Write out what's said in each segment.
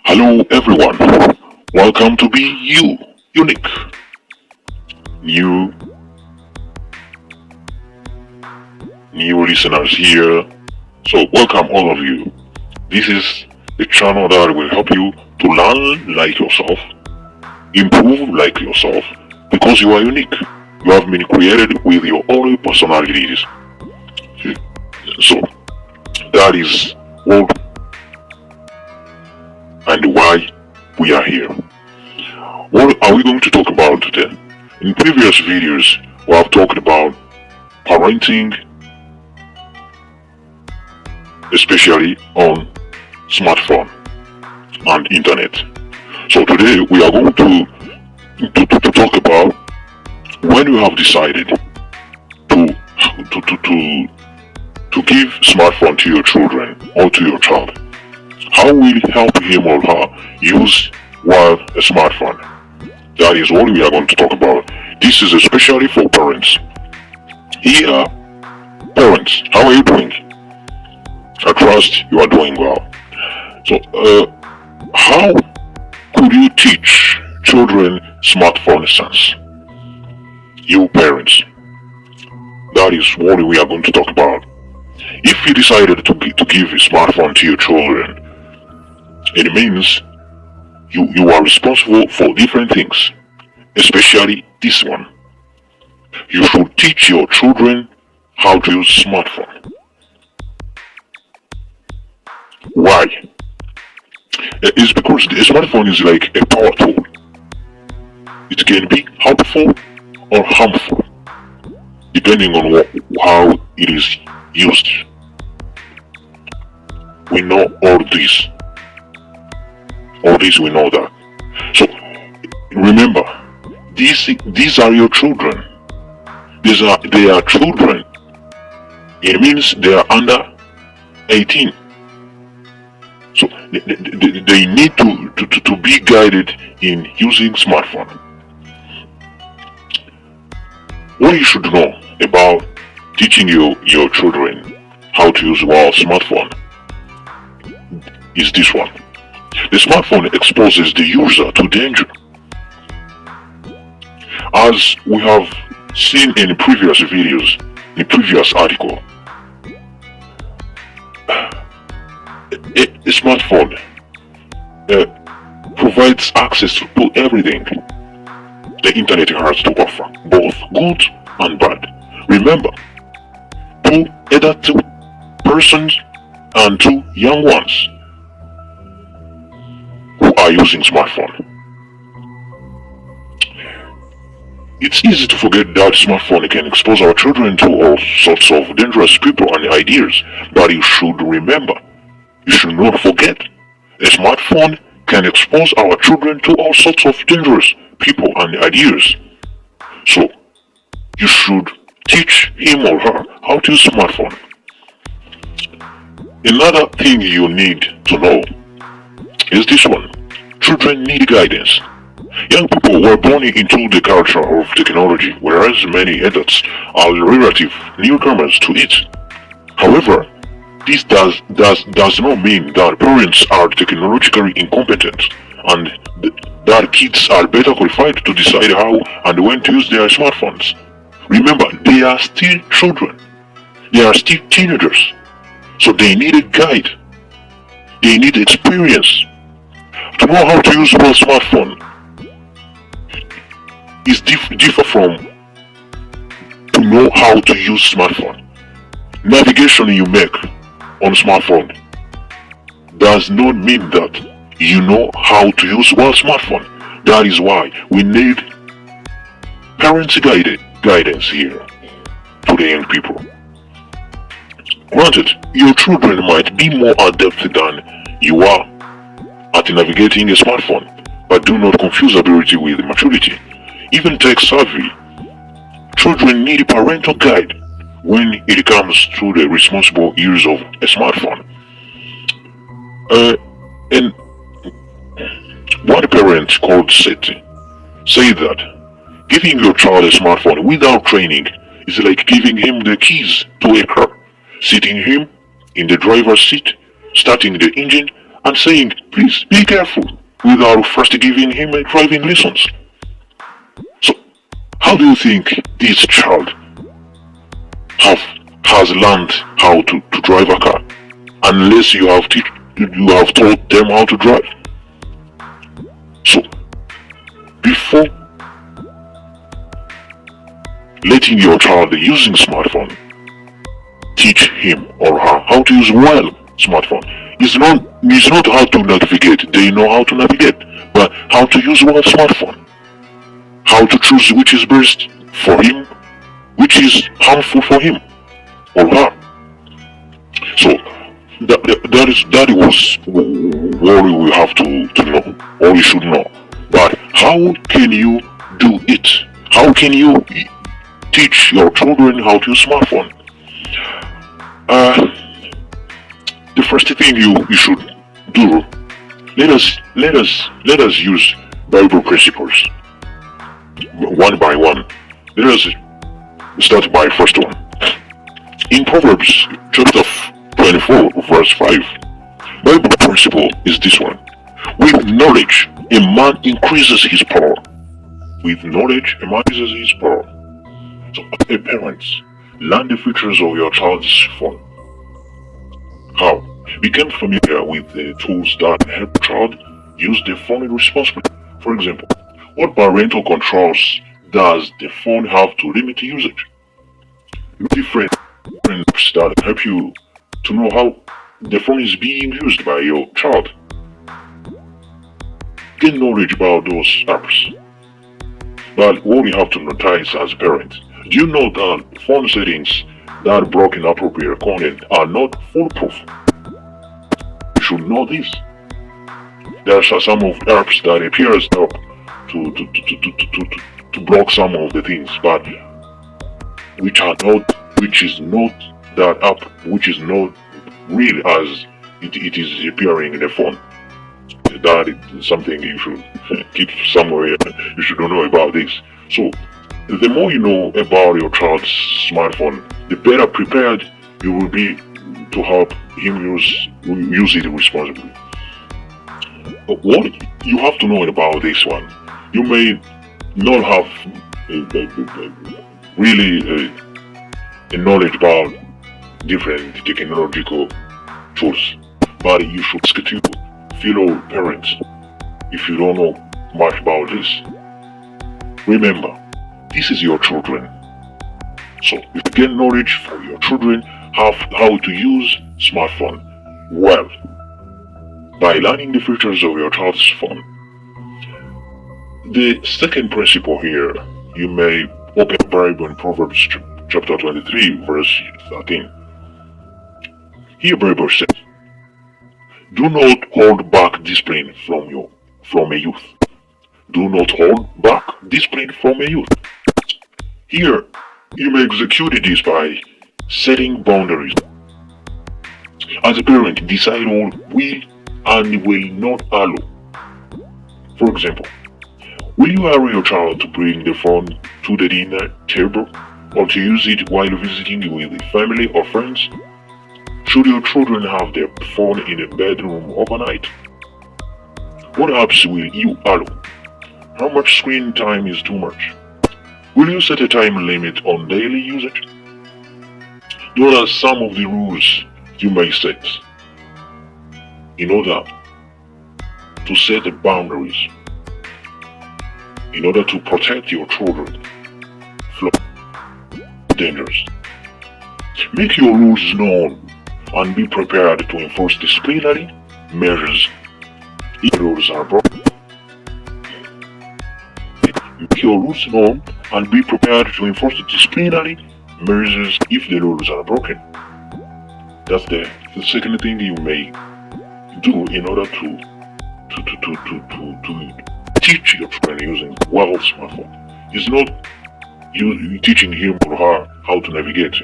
Hello everyone, welcome to Be You, Unique. New new listeners here. So welcome all of you. This is the channel that will help you to learn like yourself, improve like yourself, because you are unique. You have been created with your own personalities. So that is what and why we are here. What are we going to talk about today? In previous videos, we have talked about parenting, especially on smartphone and internet. So today we are going to talk about when you have decided to give smartphone to your children or to your child. How will it help him or her use a smartphone? That is what we are going to talk about. This is especially for parents. Here, parents, how are you doing? I trust you are doing well. So, how could you teach children smartphone sense? You parents. That is what we are going to talk about. If you decided to give a smartphone to your children, it means you are responsible for different things, especially this one. You should teach your children how to use smartphone. Why? It's because the smartphone is like a power tool. It can be helpful or harmful, depending on how it is used. We know all this. All this we know that. So remember, these are your children. They are children. It means they are under 18. So they need to be guided in using smartphone. What you should know about teaching your children how to use smartphone is this one. The smartphone exposes the user to danger. As we have seen in previous videos, in previous article, a smartphone provides access to everything the internet has to offer, both good and bad. Remember, either two persons and two young ones who are using smartphone. It's easy to forget that smartphone can expose our children to all sorts of dangerous people and ideas, but you should remember, you should not forget, a smartphone can expose our children to all sorts of dangerous people and ideas. So, you should teach him or her how to use smartphone. Another thing you need to know is this one. Children need guidance. Young people were born into the culture of technology, whereas many adults are relative newcomers to it. However, this does not mean that parents are technologically incompetent and that kids are better qualified to decide how and when to use their smartphones. Remember, they are still children. They are still teenagers. So they need a guide. They need experience. To know how to use a smartphone is differ from to know how to use smartphone. Navigation you make on smartphone does not mean that you know how to use smartphone. That is why we need parents guidance here to the young people. Granted, your children might be more adept than you are at navigating a smartphone, but do not confuse ability with maturity. Even tech savvy children need a parental guide when it comes to the responsible use of a smartphone. And one parent called Seti say that giving your child a smartphone without training is like giving him the keys to a car, sitting him in the driver's seat, starting the engine, and saying, please be careful, without first giving him a driving lessons. So, how do you think this child have has learned how to drive a car unless you have taught them how to drive? So, before letting your child using smartphone, teach him or her how to use well smartphone. It's not how to navigate. They know how to navigate, but how to use well smartphone. How to choose which is best for him, which is harmful for him or her. So that was what we have to know, or you should know. But how can you do it? How can you teach your children how to use smartphone? The first thing you should do, let us use Bible principles one by one. Let us start by first one. In Proverbs chapter 24 verse 5, Bible principle is this one. With knowledge a man increases his power. With knowledge a man increases his power. So as parents, learn the features of your child's phone. How? Become familiar with the tools that help the child use the phone responsibly. For example, what parental controls does the phone have to limit usage? Different apps that help you to know how the phone is being used by your child. Gain knowledge about those apps. But what we have to notice as parents, do you know that phone settings that block inappropriate content are not foolproof? You should know this. There are some of the apps that appears up to block some of the things, but which is not that app, which is not real as it is appearing in the phone. That is something you should keep somewhere. You should know about this. So, the more you know about your child's smartphone, the better prepared you will be to help him use it responsibly. What you have to know about this one, you may not have really a knowledge about different technological tools, but you should ask to fellow parents if you don't know much about this. Remember, this is your children. So if you get knowledge for your children how to use smartphone well by learning the features of your child's phone. The second principle here, you may open the Bible in Proverbs chapter 23 verse 13. Here Bible says, do not hold back discipline from a youth. Do not hold back discipline from a youth. Here, you may execute this by setting boundaries. As a parent, decide what will and will not allow. For example, will you allow your child to bring the phone to the dinner table or to use it while visiting with the family or friends? Should your children have their phone in a bedroom overnight? What apps will you allow? How much screen time is too much? Will you set a time limit on daily usage? Those are some of the rules you may set in order to set the boundaries, in order to protect your children from dangers. Make your rules known and be prepared to enforce disciplinary measures if the rules are broken. Make your rules known and be prepared to enforce disciplinary measures if the rules are broken. That's the second thing you may do in order to teach your children using well smartphone. It's not you teaching him or her how to navigate,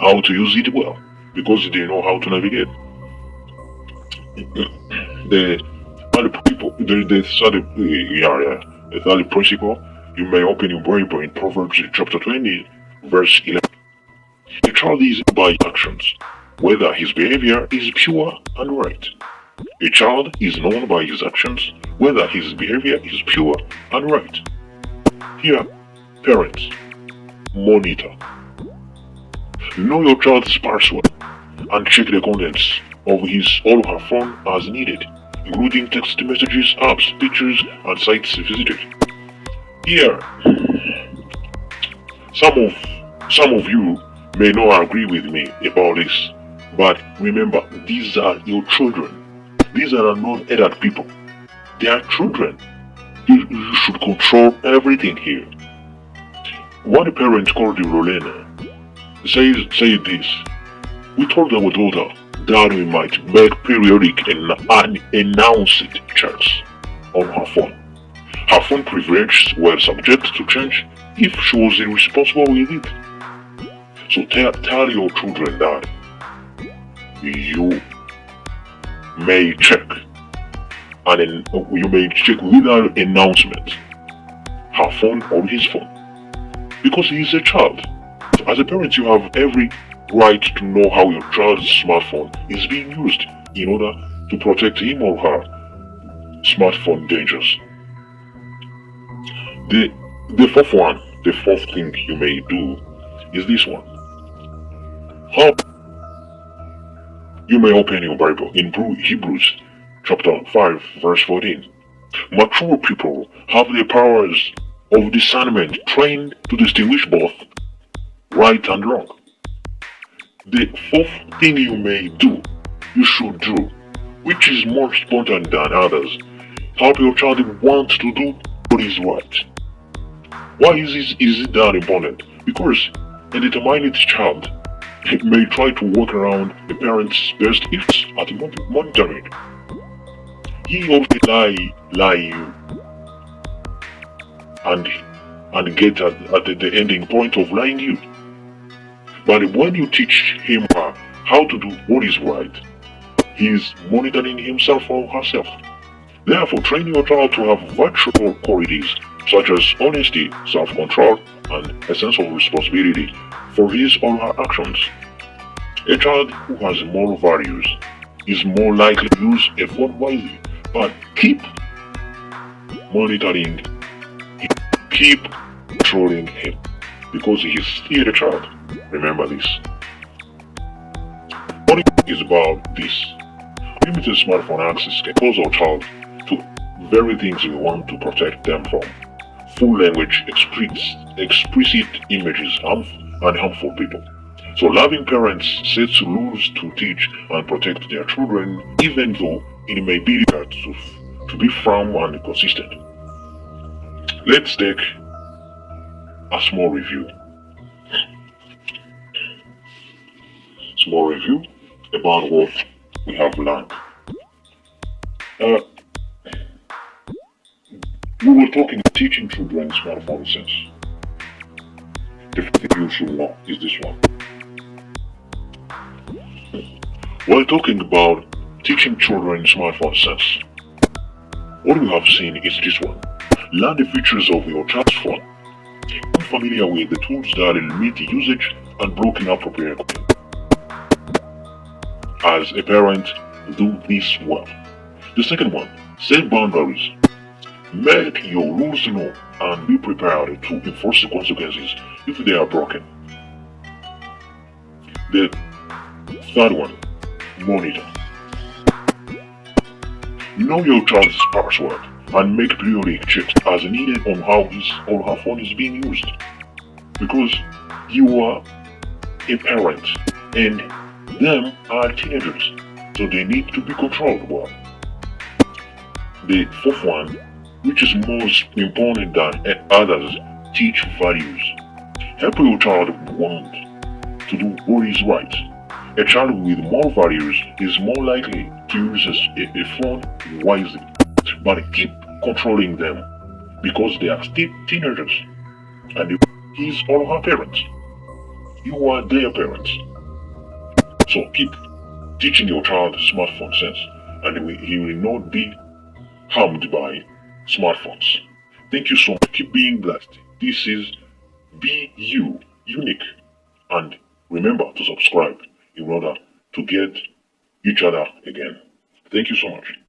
how to use it well, because they know how to navigate. The third principle, you may open your Bible in Proverbs chapter 20, verse 11. The child is by actions, whether his behavior is pure and right. A child is known by his actions, whether his behavior is pure and right. Here, parents, monitor. Know your child's password and check the contents of his or her phone as needed, including text messages, apps, pictures, and sites visited. Here, some of you may not agree with me about this, but remember, these are your children. These are not adult people. They are children. You should control everything here. One parent called Rolena said this. We told our daughter that we might make periodic and announced checks on her phone. Her phone privileges were subject to change if she was irresponsible with it. So tell your children that you may check and then you may check without announcement her phone or his phone because he is a child. As a parent, you have every right to know how your child's smartphone is being used in order to protect him or her smartphone dangers. The fourth thing you may do is this one. How you may open your Bible in Hebrews chapter 5 verse 14. Mature people have the powers of discernment trained to distinguish both right and wrong. The fourth thing you should do, which is more important than others, help your child want to do what is right. Why is it that important? Because a determined child may try to work around the parent's best interests at monitoring. He often lie you and get at the ending point of lying you. But when you teach him how to do what is right, he is monitoring himself or herself. Therefore, train your child to have virtual qualities such as honesty, self-control, and a sense of responsibility for his or her actions. A child who has moral values is more likely to use a phone wisely, but keep monitoring him, keep controlling him, because he is still a child. Remember this. What it is about this. Limited smartphone access can cause our child to very things we want to protect them from. Full language, explicit images, and harmful people. So loving parents sets rules to teach and protect their children, even though it may be difficult to be firm and consistent. Let's take a small review. Small review about what we have learned. We were talking teaching children smartphone sense. The first thing you should know is this one. We're talking about teaching children smartphone sense. What we have seen is this one. Learn the features of your child's phone. Be familiar with the tools that limit the usage and block inappropriate content. As a parent, do this well. The second one, set boundaries. Make your rules known and be prepared to enforce the consequences if they are broken. The third one, monitor. Know your child's password and make periodic checks as needed on how his or her phone is being used. Because you are a parent and them are teenagers, so they need to be controlled well. The fourth one, which is most important than others, teach values. Help your child want to do what is right. A child with more values is more likely to use a phone wisely, but keep controlling them because they are still teenagers and his or her parents. You are their parents. So keep teaching your child smartphone sense and he will not be harmed by smartphones. Thank you so much. Keep being blessed. This is Be You Unique. And remember to subscribe in order to get each other again. Thank you so much.